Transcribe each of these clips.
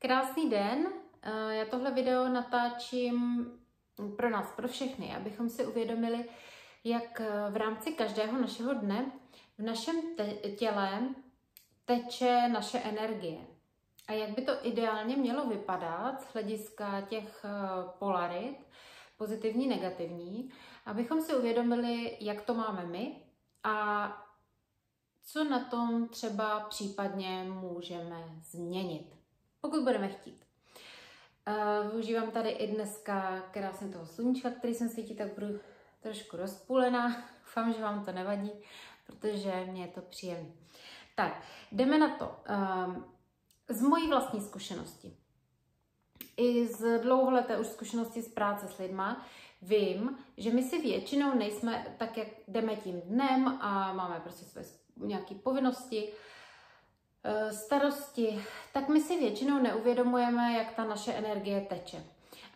Krásný den, já tohle video natáčím pro nás, pro všechny, abychom si uvědomili, jak v rámci každého našeho dne v našem těle teče naše energie. A jak by to ideálně mělo vypadat z hlediska těch polarit, pozitivní, negativní, abychom si uvědomili, jak to máme my a co na tom třeba případně můžeme změnit, pokud budeme chtít. Využívám tady i dneska krásně toho sluníčka, který sem svítí, tak budu trošku rozpůlená. Doufám, že vám to nevadí, protože mě je to příjemné. Tak, jdeme na to. Z mojí vlastní zkušenosti i z dlouholeté už zkušenosti z práce s lidma vím, že my si většinou nejsme tak, jak jdeme tím dnem a máme prostě své nějaké povinnosti, starosti, tak my si většinou neuvědomujeme, jak ta naše energie teče.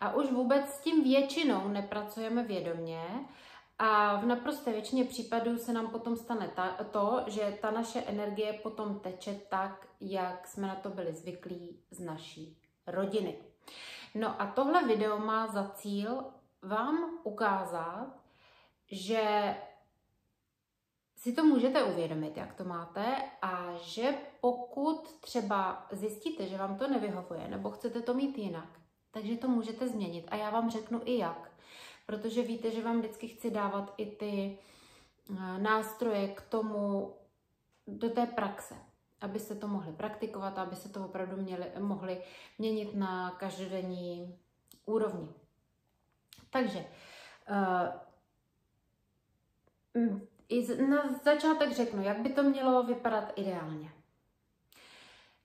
A už vůbec s tím většinou nepracujeme vědomě a v naprosté většině případů se nám potom stane to, že ta naše energie potom teče tak, jak jsme na to byli zvyklí z naší rodiny. No a tohle video má za cíl vám ukázat, že si to můžete uvědomit, jak to máte, a že pokud třeba zjistíte, že vám to nevyhovuje nebo chcete to mít jinak, takže to můžete změnit. A já vám řeknu i jak. Protože víte, že vám vždycky chci dávat i ty nástroje k tomu do té praxe, abyste to mohli praktikovat, abyste to opravdu mohli měnit na každodenní úrovni. Takže na začátek řeknu, jak by to mělo vypadat ideálně.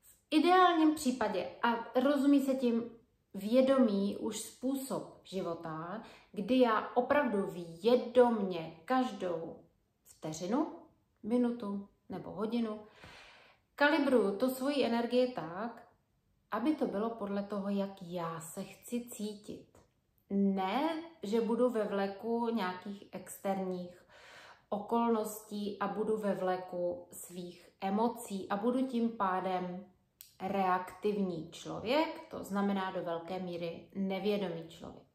V ideálním případě, a rozumí se tím vědomý už způsob života, kdy já opravdu vědomně každou vteřinu, minutu nebo hodinu kalibruju to svoji energii tak, aby to bylo podle toho, jak já se chci cítit. Ne, že budu ve vleku nějakých externích okolností a budu ve vleku svých emocí a budu tím pádem reaktivní člověk, to znamená do velké míry nevědomý člověk.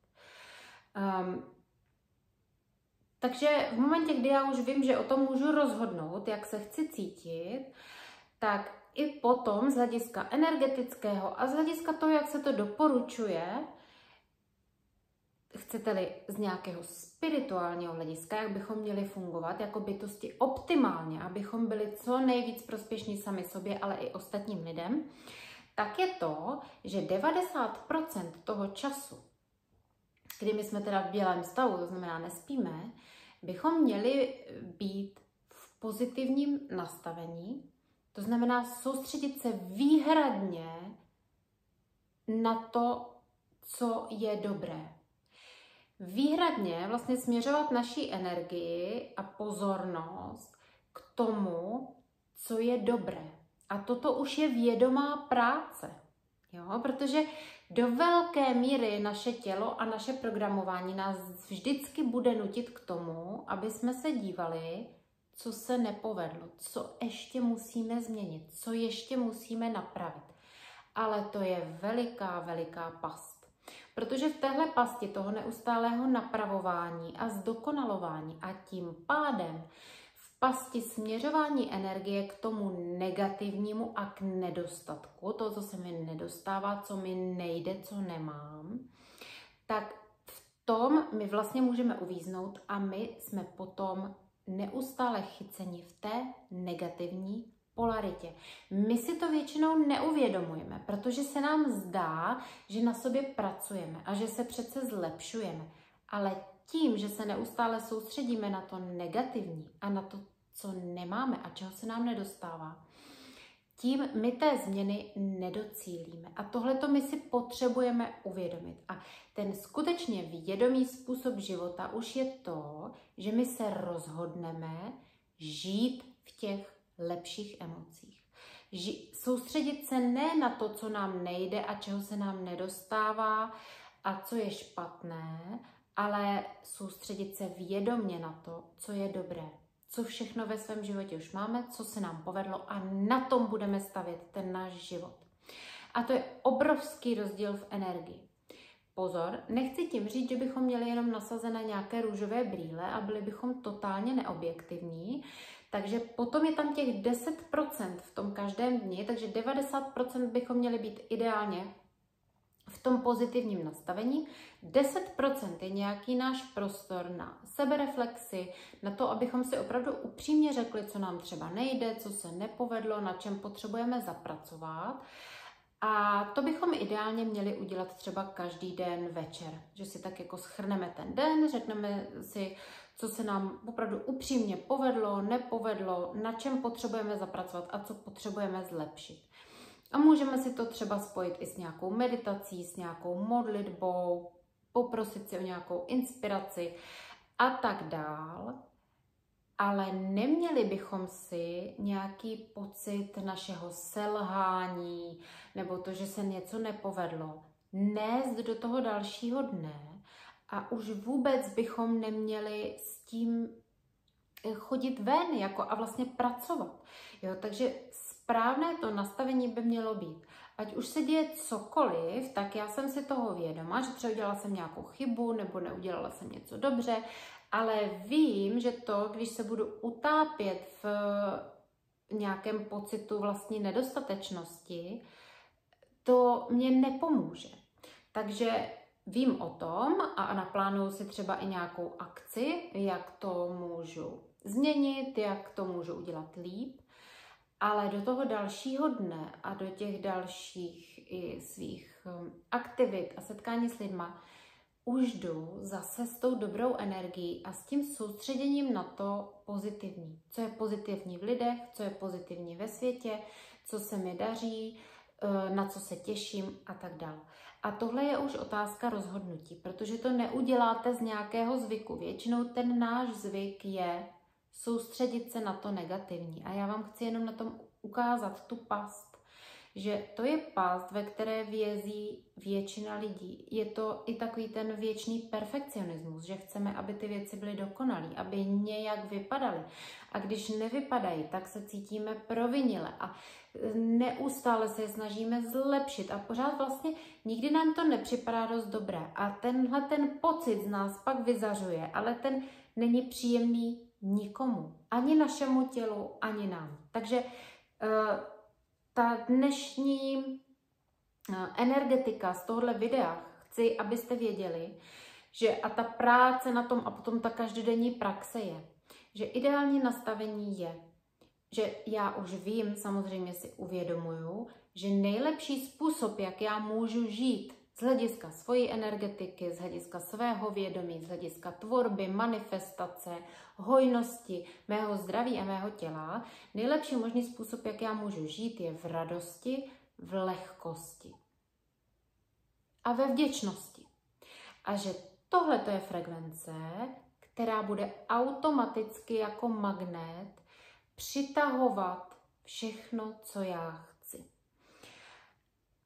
Takže v momentě, kdy já už vím, že o tom můžu rozhodnout, jak se chci cítit, tak i potom z hlediska energetického a z hlediska toho, jak se to doporučuje, chcete-li z nějakého spirituálního hlediska, jak bychom měli fungovat jako bytosti optimálně, abychom byli co nejvíc prospěšní sami sobě, ale i ostatním lidem, tak je to, že 90% toho času, kdy my jsme teda v bělém stavu, to znamená nespíme, bychom měli být v pozitivním nastavení, to znamená soustředit se výhradně na to, co je dobré. Výhradně vlastně směřovat naší energii a pozornost k tomu, co je dobré. A toto už je vědomá práce, jo? Protože do velké míry naše tělo a naše programování nás vždycky bude nutit k tomu, aby jsme se dívali, co se nepovedlo, co ještě musíme změnit, co ještě musíme napravit. Ale to je veliká, veliká past. Protože v téhle pasti toho neustálého napravování a zdokonalování a tím pádem v pasti směřování energie k tomu negativnímu a k nedostatku, to, co se mi nedostává, co mi nejde, co nemám, tak v tom my vlastně můžeme uvíznout a my jsme potom neustále chyceni v té negativní polaritě. My si to většinou neuvědomujeme, protože se nám zdá, že na sobě pracujeme a že se přece zlepšujeme. Ale tím, že se neustále soustředíme na to negativní a na to, co nemáme a čeho se nám nedostává, tím my té změny nedocílíme. A tohleto my si potřebujeme uvědomit. A ten skutečně vědomý způsob života už je to, že my se rozhodneme žít v těch lepších emocích. Soustředit se ne na to, co nám nejde a čeho se nám nedostává a co je špatné, ale soustředit se vědomně na to, co je dobré. Co všechno ve svém životě už máme, co se nám povedlo a na tom budeme stavět ten náš život. A to je obrovský rozdíl v energii. Pozor, nechci tím říct, že bychom měli jenom nasazené nějaké růžové brýle a byli bychom totálně neobjektivní. Takže potom je tam těch 10% v tom každém dni, takže 90% bychom měli být ideálně v tom pozitivním nastavení. 10% je nějaký náš prostor na sebereflexi, na to, abychom si opravdu upřímně řekli, co nám třeba nejde, co se nepovedlo, na čem potřebujeme zapracovat. A to bychom ideálně měli udělat třeba každý den večer, že si tak jako shrneme ten den, řekneme si, co se nám opravdu upřímně povedlo, nepovedlo, na čem potřebujeme zapracovat a co potřebujeme zlepšit. A můžeme si to třeba spojit i s nějakou meditací, s nějakou modlitbou, poprosit si o nějakou inspiraci a tak dál. Ale neměli bychom si nějaký pocit našeho selhání nebo to, že se něco nepovedlo, nést do toho dalšího dne a už vůbec bychom neměli s tím chodit ven jako a vlastně pracovat. Jo, takže správné to nastavení by mělo být. Ať už se děje cokoliv, tak já jsem si toho vědoma, že třeba udělala jsem nějakou chybu nebo neudělala jsem něco dobře, ale vím, že to, když se budu utápět v nějakém pocitu vlastní nedostatečnosti, to mě nepomůže. Takže vím o tom a naplánuju si třeba i nějakou akci, jak to můžu změnit, jak to můžu udělat líp, ale do toho dalšího dne a do těch dalších i svých aktivit a setkání s lidma už jdu zase s tou dobrou energií a s tím soustředěním na to pozitivní. Co je pozitivní v lidech, co je pozitivní ve světě, co se mi daří, na co se těším a tak dále. A tohle je už otázka rozhodnutí, protože to neuděláte z nějakého zvyku. Většinou ten náš zvyk je soustředit se na to negativní. A já vám chci jenom na tom ukázat tu past, že to je past, ve které vězí většina lidí. Je to i takový ten věčný perfekcionismus, že chceme, aby ty věci byly dokonalé, aby nějak vypadaly. A když nevypadají, tak se cítíme provinile a neustále se je snažíme zlepšit a pořád vlastně nikdy nám to nepřipadá dost dobré. A tenhle ten pocit z nás pak vyzařuje, ale ten není příjemný nikomu. Ani našemu tělu, ani nám. Takže ta dnešní energetika z tohohle videa, chci, abyste věděli, že a ta práce na tom a potom ta každodenní praxe je, že ideální nastavení je, že já už vím, samozřejmě si uvědomuju, že nejlepší způsob, jak já můžu žít z hlediska svojí energetiky, z hlediska svého vědomí, z hlediska tvorby, manifestace, hojnosti, mého zdraví a mého těla, nejlepší možný způsob, jak já můžu žít, je v radosti, v lehkosti a ve vděčnosti. A že tohle to je frekvence, která bude automaticky jako magnet přitahovat všechno, co já chci.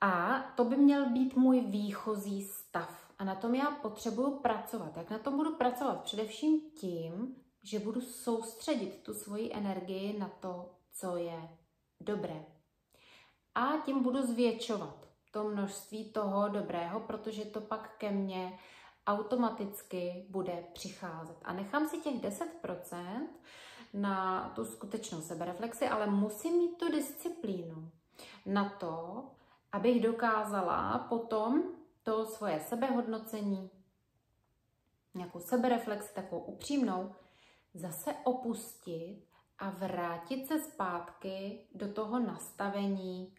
A to by měl být můj výchozí stav. A na tom já potřebuju pracovat. Jak na tom budu pracovat? Především tím, že budu soustředit tu svoji energii na to, co je dobré. A tím budu zvětšovat to množství toho dobrého, protože to pak ke mně automaticky bude přicházet. A nechám si těch 10% na tu skutečnou sebereflexi, ale musím mít tu disciplínu na to, abych dokázala potom to svoje sebehodnocení, nějakou sebereflexi, takovou upřímnou, zase opustit a vrátit se zpátky do toho nastavení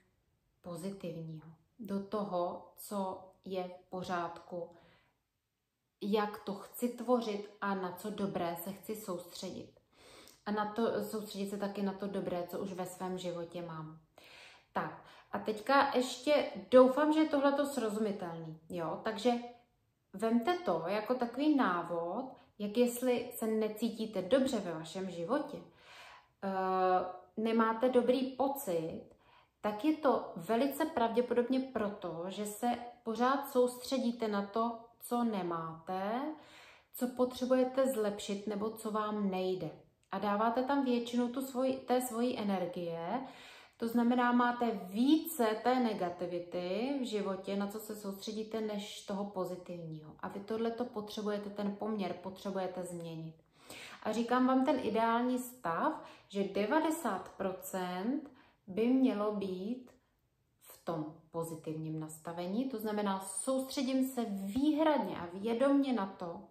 pozitivního, do toho, co je v pořádku, jak to chci tvořit a na co dobré se chci soustředit. A na to, soustředit se taky na to dobré, co už ve svém životě mám. Tak, a teďka ještě doufám, že je tohleto srozumitelný, jo? Takže vemte to jako takový návod, jak jestli se necítíte dobře ve vašem životě, nemáte dobrý pocit, tak je to velice pravděpodobně proto, že se pořád soustředíte na to, co nemáte, co potřebujete zlepšit nebo co vám nejde. A dáváte tam většinu té svojí energie To znamená, máte více té negativity v životě, na co se soustředíte, než toho pozitivního. A vy tohleto potřebujete, ten poměr potřebujete změnit. A říkám vám ten ideální stav, že 90% by mělo být v tom pozitivním nastavení. To znamená, soustředím se výhradně a vědomně na to,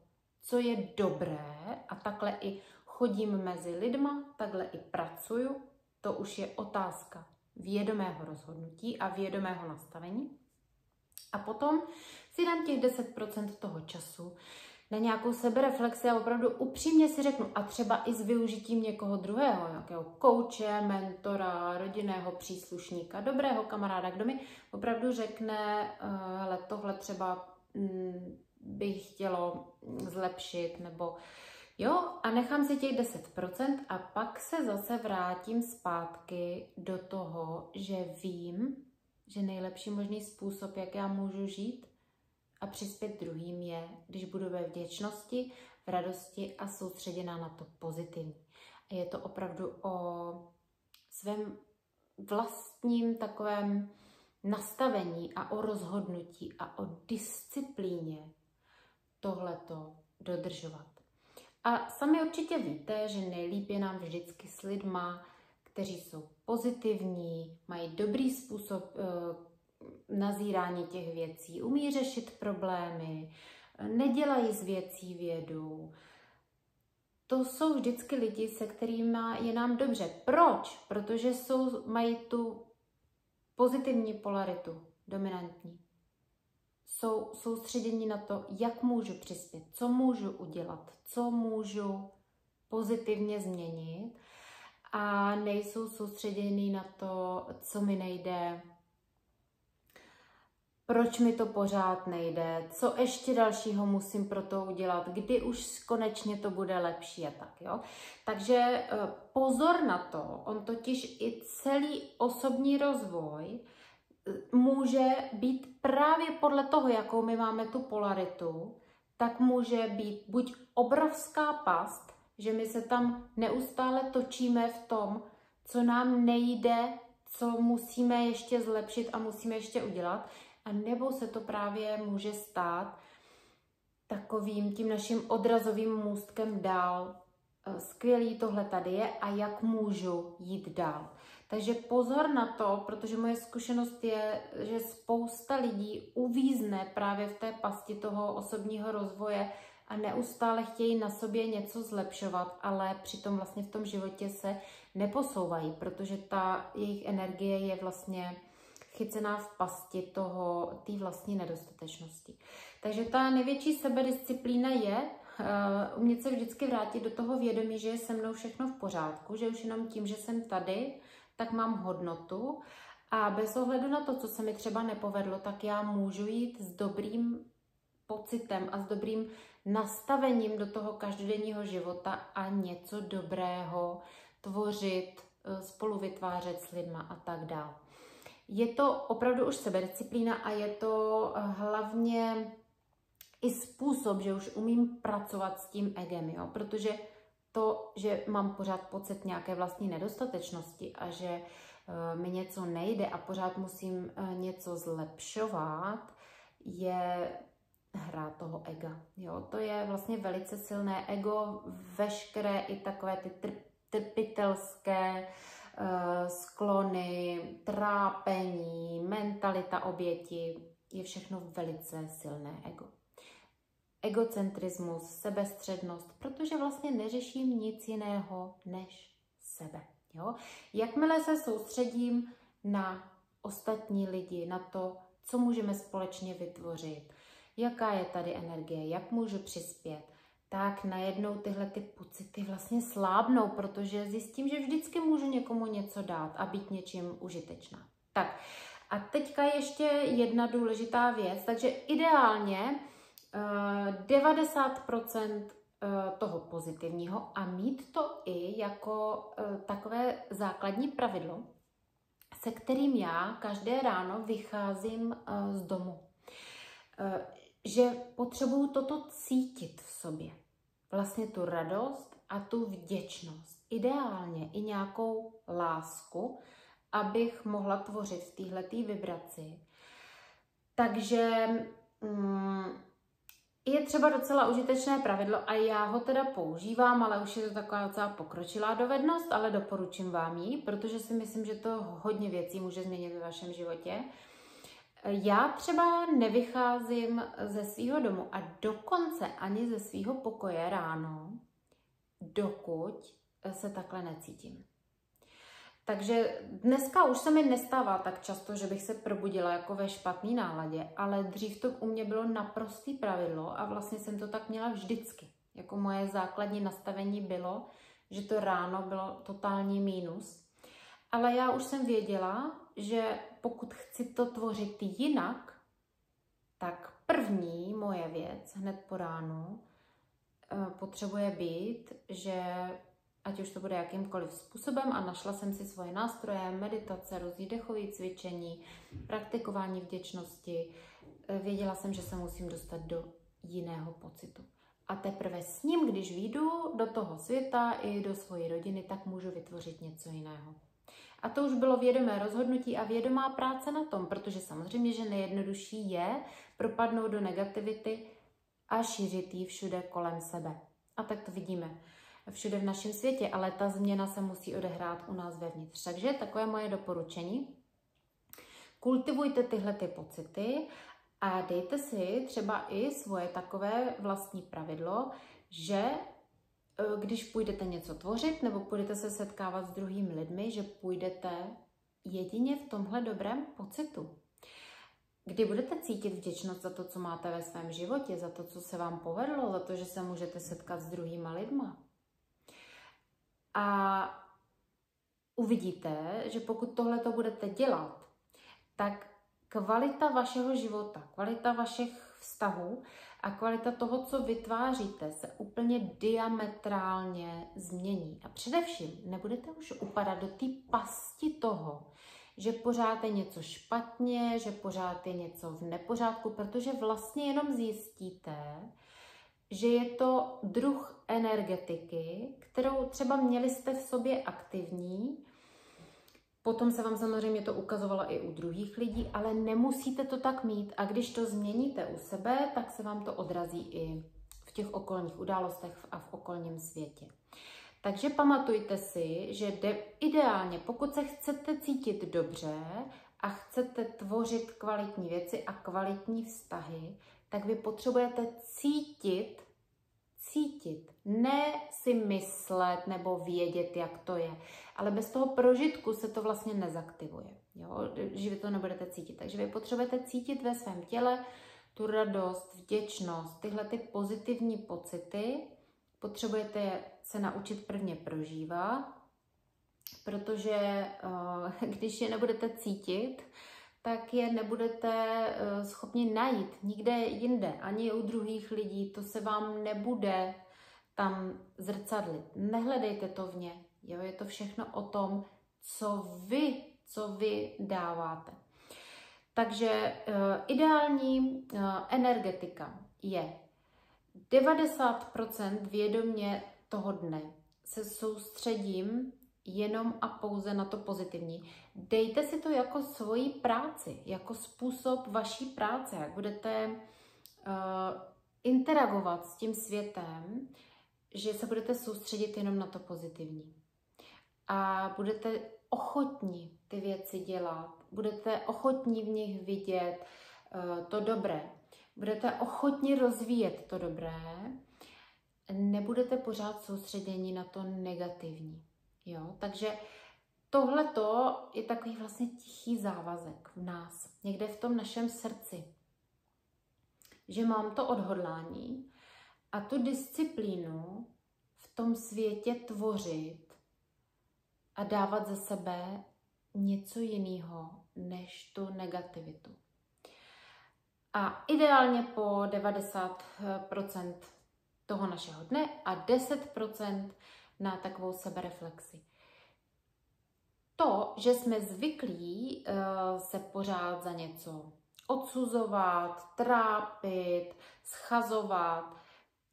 co je dobré, a takhle i chodím mezi lidma, takhle i pracuju. To už je otázka vědomého rozhodnutí a vědomého nastavení. A potom si dám těch 10% toho času na nějakou sebereflexi a opravdu upřímně si řeknu, a třeba i s využitím někoho druhého, nějakého kouče, mentora, rodinného příslušníka, dobrého kamaráda, kdo mi opravdu řekne, hele, tohle třeba bych chtělo zlepšit, nebo jo, a nechám si těch 10% a pak se zase vrátím zpátky do toho, že vím, že nejlepší možný způsob, jak já můžu žít a přispět druhým, je, když budu ve vděčnosti, v radosti a soustředěná na to pozitivní. A je to opravdu o svém vlastním takovém nastavení a o rozhodnutí a o disciplíně tohleto dodržovat. A sami určitě víte, že nejlíp je nám vždycky s lidma, kteří jsou pozitivní, mají dobrý způsob nazírání těch věcí, umí řešit problémy, nedělají z věcí vědu. To jsou vždycky lidi, se kterými je nám dobře. Proč? Protože mají tu pozitivní polaritu, dominantní. Jsou soustředěni na to, jak můžu přispět, co můžu udělat, co můžu pozitivně změnit, a nejsou soustředěni na to, co mi nejde, proč mi to pořád nejde, co ještě dalšího musím pro to udělat, kdy už konečně to bude lepší a tak, jo. Takže pozor na to, on totiž i celý osobní rozvoj může být právě podle toho, jakou my máme tu polaritu, tak může být buď obrovská past, že my se tam neustále točíme v tom, co nám nejde, co musíme ještě zlepšit a musíme ještě udělat, a nebo se to právě může stát takovým tím naším odrazovým můstkem dál. Skvělý tohle tady je a jak můžu jít dál. Takže pozor na to, protože moje zkušenost je, že spousta lidí uvízne právě v té pasti toho osobního rozvoje a neustále chtějí na sobě něco zlepšovat, ale přitom vlastně v tom životě se neposouvají, protože ta jejich energie je vlastně chycená v pasti té vlastní nedostatečnosti. Takže ta největší sebedisciplína je umět se vždycky vrátit do toho vědomí, že je se mnou všechno v pořádku, že už jenom tím, že jsem tady, tak mám hodnotu, a bez ohledu na to, co se mi třeba nepovedlo, tak já můžu jít s dobrým pocitem a s dobrým nastavením do toho každodenního života a něco dobrého tvořit, spolu vytvářet s lidma a tak dále. Je to opravdu už sebedisciplína a je to hlavně i způsob, že už umím pracovat s tím egem, jo? Protože to, že mám pořád pocit nějaké vlastní nedostatečnosti a že mi něco nejde a pořád musím něco zlepšovat, je hra toho ega. Jo? To je vlastně velice silné ego, veškeré i takové ty trpitelské sklony, trápení, mentalita oběti, je všechno velice silné ego. Egocentrismus, sebestřednost, protože vlastně neřeším nic jiného než sebe. Jo? Jakmile se soustředím na ostatní lidi, na to, co můžeme společně vytvořit, jaká je tady energie, jak můžu přispět, tak najednou tyhle ty pocity vlastně slábnou, protože zjistím, že vždycky můžu někomu něco dát a být něčím užitečná. Tak a teďka ještě jedna důležitá věc, takže ideálně 90% toho pozitivního a mít to i jako takové základní pravidlo, se kterým já každé ráno vycházím z domu. Že potřebuju toto cítit v sobě. Vlastně tu radost a tu vděčnost. Ideálně i nějakou lásku abych mohla tvořit v téhletý vibraci. Takže je třeba docela užitečné pravidlo a já ho teda používám, ale už je to taková docela pokročilá dovednost, ale doporučím vám ji, protože si myslím, že to hodně věcí může změnit ve vašem životě. Já třeba nevycházím ze svého domu a dokonce ani ze svého pokoje ráno, dokud se takhle necítím. Takže dneska už se mi nestává tak často, že bych se probudila jako ve špatné náladě, ale dřív to u mě bylo naprostý pravidlo a vlastně jsem to tak měla vždycky. Jako moje základní nastavení bylo, že to ráno bylo totální mínus. Ale já už jsem věděla, že pokud chci to tvořit jinak, tak první moje věc hned po ránu potřebuje být, že ať už to bude jakýmkoliv způsobem, a našla jsem si svoje nástroje, meditace, různý dechové cvičení, praktikování vděčnosti. Věděla jsem, že se musím dostat do jiného pocitu. A teprve s ním, když vyjdu do toho světa i do své rodiny, tak můžu vytvořit něco jiného. A to už bylo vědomé rozhodnutí a vědomá práce na tom, protože samozřejmě, že nejjednodušší je propadnout do negativity a šířit ji všude kolem sebe. A tak to vidíme všude v našem světě, ale ta změna se musí odehrát u nás vevnitř. Takže takové moje doporučení. Kultivujte tyhle ty pocity a dejte si třeba i svoje takové vlastní pravidlo, že když půjdete něco tvořit nebo půjdete se setkávat s druhými lidmi, že půjdete jedině v tomhle dobrém pocitu. Kdy budete cítit vděčnost za to, co máte ve svém životě, za to, co se vám povedlo, za to, že se můžete setkat s druhýma lidma. A uvidíte, že pokud tohleto budete dělat, tak kvalita vašeho života, kvalita vašich vztahů a kvalita toho, co vytváříte, se úplně diametrálně změní. A především nebudete už upadat do té pasti toho, že pořád je něco špatně, že pořád je něco v nepořádku, protože vlastně jenom zjistíte, že je to druh energetiky, kterou třeba měli jste v sobě aktivní. Potom se vám samozřejmě to ukazovalo i u druhých lidí, ale nemusíte to tak mít. A když to změníte u sebe, tak se vám to odrazí i v těch okolních událostech a v okolním světě. Takže pamatujte si, že ideálně, pokud se chcete cítit dobře a chcete tvořit kvalitní věci a kvalitní vztahy, tak vy potřebujete cítit, ne si myslet nebo vědět, jak to je. Ale bez toho prožitku se to vlastně nezaktivuje, jo? Že vy to nebudete cítit. Takže vy potřebujete cítit ve svém těle tu radost, vděčnost, tyhle ty pozitivní pocity. Potřebujete se naučit prvně prožívat, protože když je nebudete cítit, tak je nebudete schopni najít nikde jinde, ani u druhých lidí, to se vám nebude tam zrcadlit. Nehledejte to v ně, jo? Je to všechno o tom, co vy dáváte. Takže ideální energetika je 90% vědomě toho dne se soustředím jenom a pouze na to pozitivní. Dejte si to jako svoji práci, jako způsob vaší práce, jak budete interagovat s tím světem, že se budete soustředit jenom na to pozitivní. A budete ochotní ty věci dělat, budete ochotní v nich vidět to dobré, budete ochotní rozvíjet to dobré, nebudete pořád soustředěni na to negativní. Jo? Takže tohleto je takový vlastně tichý závazek v nás, někde v tom našem srdci, že mám to odhodlání a tu disciplínu v tom světě tvořit a dávat ze sebe něco jiného než tu negativitu. A ideálně po 90% toho našeho dne a 10% na takovou sebereflexi. To, že jsme zvyklí se pořád za něco odsuzovat, trápit, schazovat,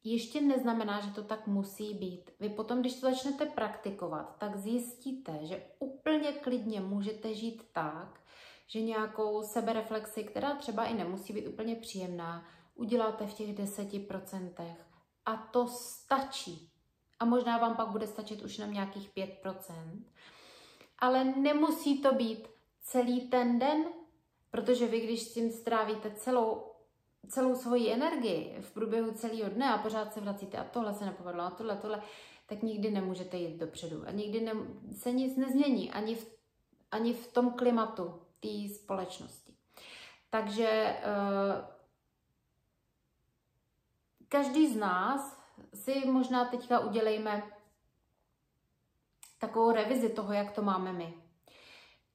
ještě neznamená, že to tak musí být. Vy potom, když to začnete praktikovat, tak zjistíte, že úplně klidně můžete žít tak, že nějakou sebereflexi, která třeba i nemusí být úplně příjemná, uděláte v těch 10% a to stačí. A možná vám pak bude stačit už jenom nějakých 5%, ale nemusí to být celý ten den, protože vy, když s tím strávíte celou svoji energii v průběhu celého dne a pořád se vracíte a tohle se nepovedlo a tohle, tak nikdy nemůžete jít dopředu a nikdy se nic nezmění ani v tom klimatu té společnosti. Takže každý z nás si možná teďka udělejme takovou revizi toho, jak to máme my.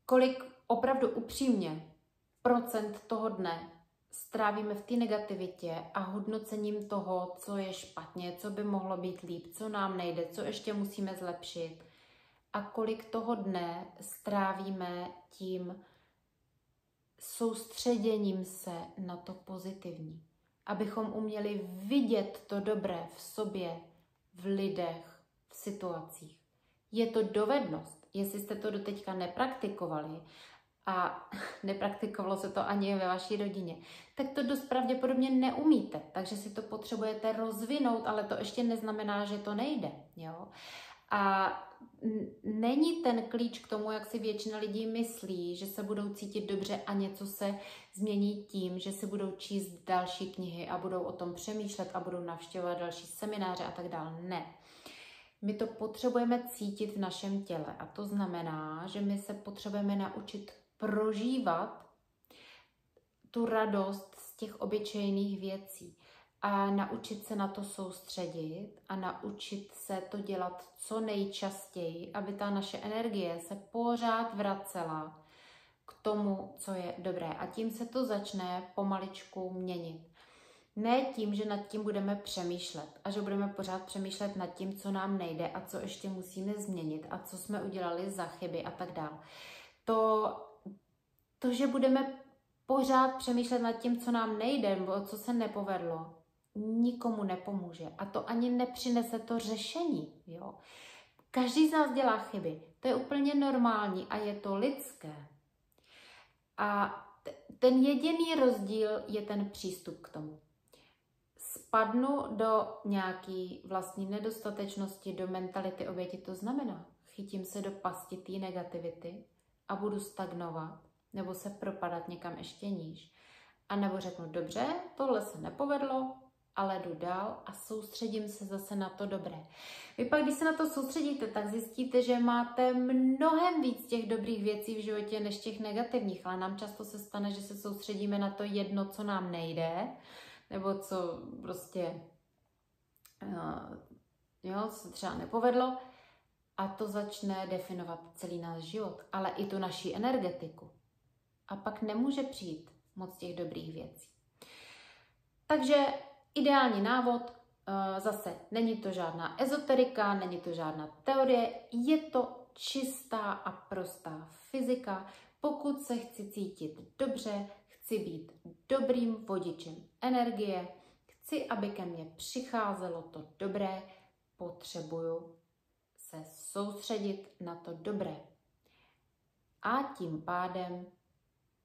Kolik opravdu upřímně procent toho dne strávíme v té negativitě a hodnocením toho, co je špatně, co by mohlo být líp, co nám nejde, co ještě musíme zlepšit. A kolik toho dne strávíme tím soustředěním se na to pozitivní. Abychom uměli vidět to dobré v sobě, v lidech, v situacích. Je to dovednost. Jestli jste to doteďka nepraktikovali a nepraktikovalo se to ani ve vaší rodině, tak to dost pravděpodobně neumíte. Takže si to potřebujete rozvinout, ale to ještě neznamená, že to nejde. Jo? A není ten klíč k tomu, jak si většina lidí myslí, že se budou cítit dobře a něco se změní tím, že si budou číst další knihy a budou o tom přemýšlet a budou navštěvovat další semináře a tak dále. Ne. My to potřebujeme cítit v našem těle a to znamená, že my se potřebujeme naučit prožívat tu radost z těch obyčejných věcí a naučit se na to soustředit a naučit se to dělat co nejčastěji, aby ta naše energie se pořád vracela k tomu, co je dobré. A tím se to začne pomaličku měnit. Ne tím, že nad tím budeme přemýšlet a že budeme pořád přemýšlet nad tím, co nám nejde a co ještě musíme změnit a co jsme udělali za chyby a tak dále. To, že budeme pořád přemýšlet nad tím, co nám nejde nebo co se nepovedlo, nikomu nepomůže. A to ani nepřinese to řešení. Jo? Každý z nás dělá chyby. To je úplně normální a je to lidské. A ten jediný rozdíl je ten přístup k tomu. Spadnu do nějaký vlastní nedostatečnosti, do mentality oběti, to znamená, chytím se do pasti té negativity a budu stagnovat, nebo se propadat někam ještě níž. A nebo řeknu, dobře, tohle se nepovedlo, ale jdu dál a soustředím se zase na to dobré. Vy pak, když se na to soustředíte, tak zjistíte, že máte mnohem víc těch dobrých věcí v životě, než těch negativních, ale nám často se stane, že se soustředíme na to jedno, co nám nejde, nebo co prostě se třeba nepovedlo a to začne definovat celý náš život, ale i tu naši energetiku. A pak nemůže přijít moc těch dobrých věcí. Takže ideální návod, zase není to žádná ezoterika, není to žádná teorie, je to čistá a prostá fyzika. Pokud se chci cítit dobře, chci být dobrým vodičem energie, chci, aby ke mně přicházelo to dobré, potřebuju se soustředit na to dobré. A tím pádem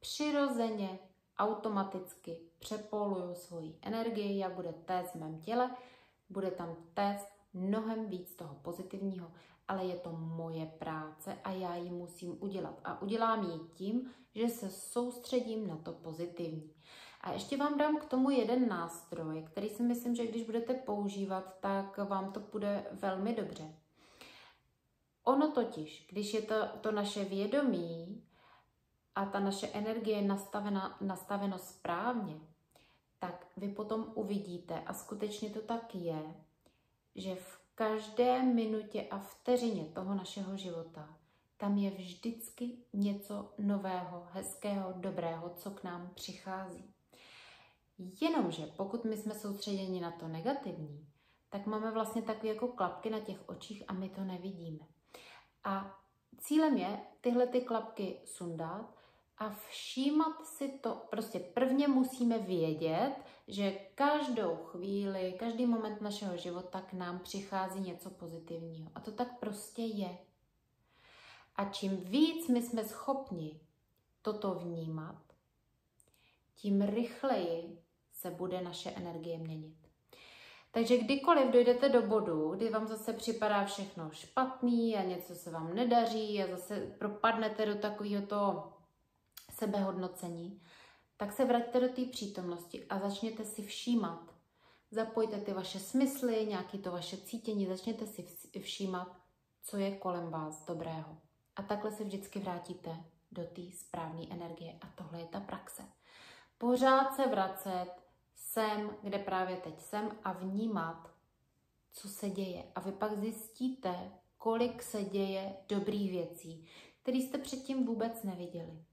přirozeně, automaticky přepoluju svoji energii, jak bude téct v mém těle, bude tam téct mnohem víc toho pozitivního, ale je to moje práce a já ji musím udělat. A udělám ji tím, že se soustředím na to pozitivní. A ještě vám dám k tomu jeden nástroj, který si myslím, že když budete používat, tak vám to půjde velmi dobře. Ono totiž, když je to naše vědomí a ta naše energie je nastaveno správně, tak vy potom uvidíte, a skutečně to tak je, že v každé minutě a vteřině toho našeho života tam je vždycky něco nového, hezkého, dobrého, co k nám přichází. Jenomže pokud my jsme soustředěni na to negativní, tak máme vlastně takové jako klapky na těch očích a my to nevidíme. A cílem je tyhle ty klapky sundat a všímat si to. Prostě prvně musíme vědět, že každou chvíli, každý moment našeho života k nám přichází něco pozitivního. A to tak prostě je. A čím víc my jsme schopni toto vnímat, tím rychleji se bude naše energie měnit. Takže kdykoliv dojdete do bodu, kdy vám zase připadá všechno špatný a něco se vám nedaří a zase propadnete do takového toho sebehodnocení, tak se vraťte do té přítomnosti a začněte si všímat. Zapojte ty vaše smysly, nějaké to vaše cítění, začněte si všímat, co je kolem vás dobrého. A takhle se vždycky vrátíte do té správné energie. A tohle je ta praxe. Pořád se vracet sem, kde právě teď jsem a vnímat, co se děje. A vy pak zjistíte, kolik se děje dobrých věcí, které jste předtím vůbec neviděli.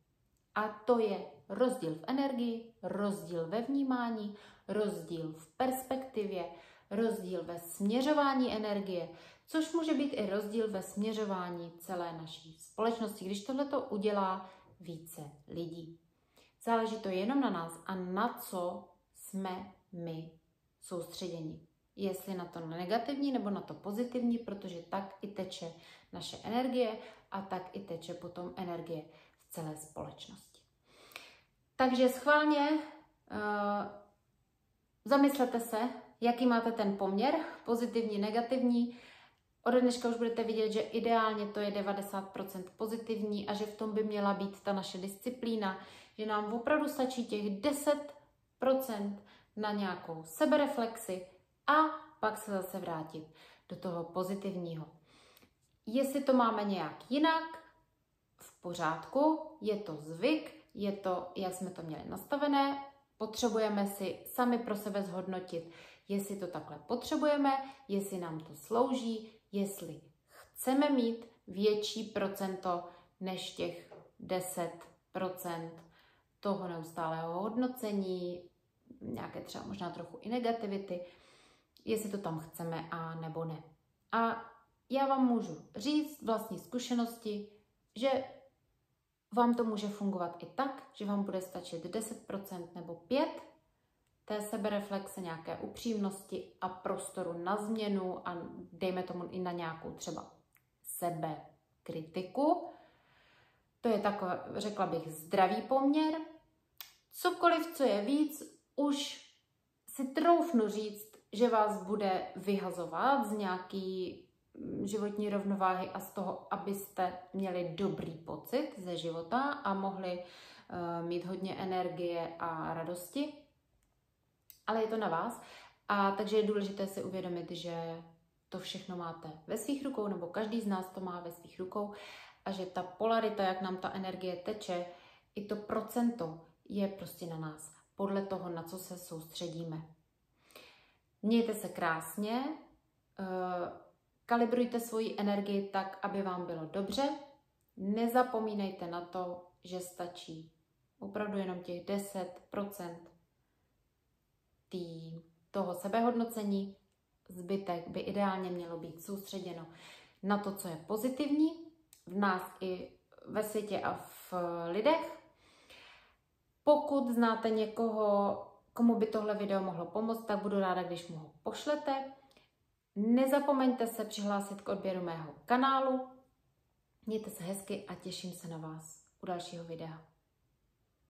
A to je rozdíl v energii, rozdíl ve vnímání, rozdíl v perspektivě, rozdíl ve směřování energie, což může být i rozdíl ve směřování celé naší společnosti, když tohleto udělá více lidí. Záleží to jenom na nás a na co jsme my soustředěni. Jestli na to negativní nebo na to pozitivní, protože tak i teče naše energie a tak i teče potom energie v celé společnosti. Takže schválně zamyslete se, jaký máte ten poměr, pozitivní, negativní. Ode dneška už budete vidět, že ideálně to je 90% pozitivní a že v tom by měla být ta naše disciplína, že nám opravdu stačí těch 10% na nějakou sebereflexi a pak se zase vrátit do toho pozitivního. Jestli to máme nějak jinak, v pořádku, je to zvyk, je to, jak jsme to měli nastavené, potřebujeme si sami pro sebe zhodnotit, jestli to takhle potřebujeme, jestli nám to slouží, jestli chceme mít větší procento než těch 10% toho neustálého hodnocení, nějaké třeba možná trochu i negativity, jestli to tam chceme a nebo ne. A já vám můžu říct vlastní zkušenosti, že vám to může fungovat i tak, že vám bude stačit 10% nebo 5% té sebereflexe, nějaké upřímnosti a prostoru na změnu a dejme tomu i na nějakou třeba sebekritiku. To je takový, řekla bych, zdravý poměr. Cokoliv, co je víc, už si troufnu říct, že vás bude vyhazovat z nějaký životní rovnováhy a z toho, abyste měli dobrý pocit ze života a mohli mít hodně energie a radosti. Ale je to na vás. A takže je důležité si uvědomit, že to všechno máte ve svých rukou, nebo každý z nás to má ve svých rukou a že ta polarita, jak nám ta energie teče, i to procento je prostě na nás, podle toho, na co se soustředíme. Mějte se krásně, kalibrujte svoji energii tak, aby vám bylo dobře. Nezapomínejte na to, že stačí opravdu jenom těch 10% toho sebehodnocení. Zbytek by ideálně mělo být soustředěno na to, co je pozitivní v nás i ve světě a v lidech. Pokud znáte někoho, komu by tohle video mohlo pomoct, tak budu ráda, když mu ho pošlete. Nezapomeňte se přihlásit k odběru mého kanálu. Mějte se hezky a těším se na vás u dalšího videa.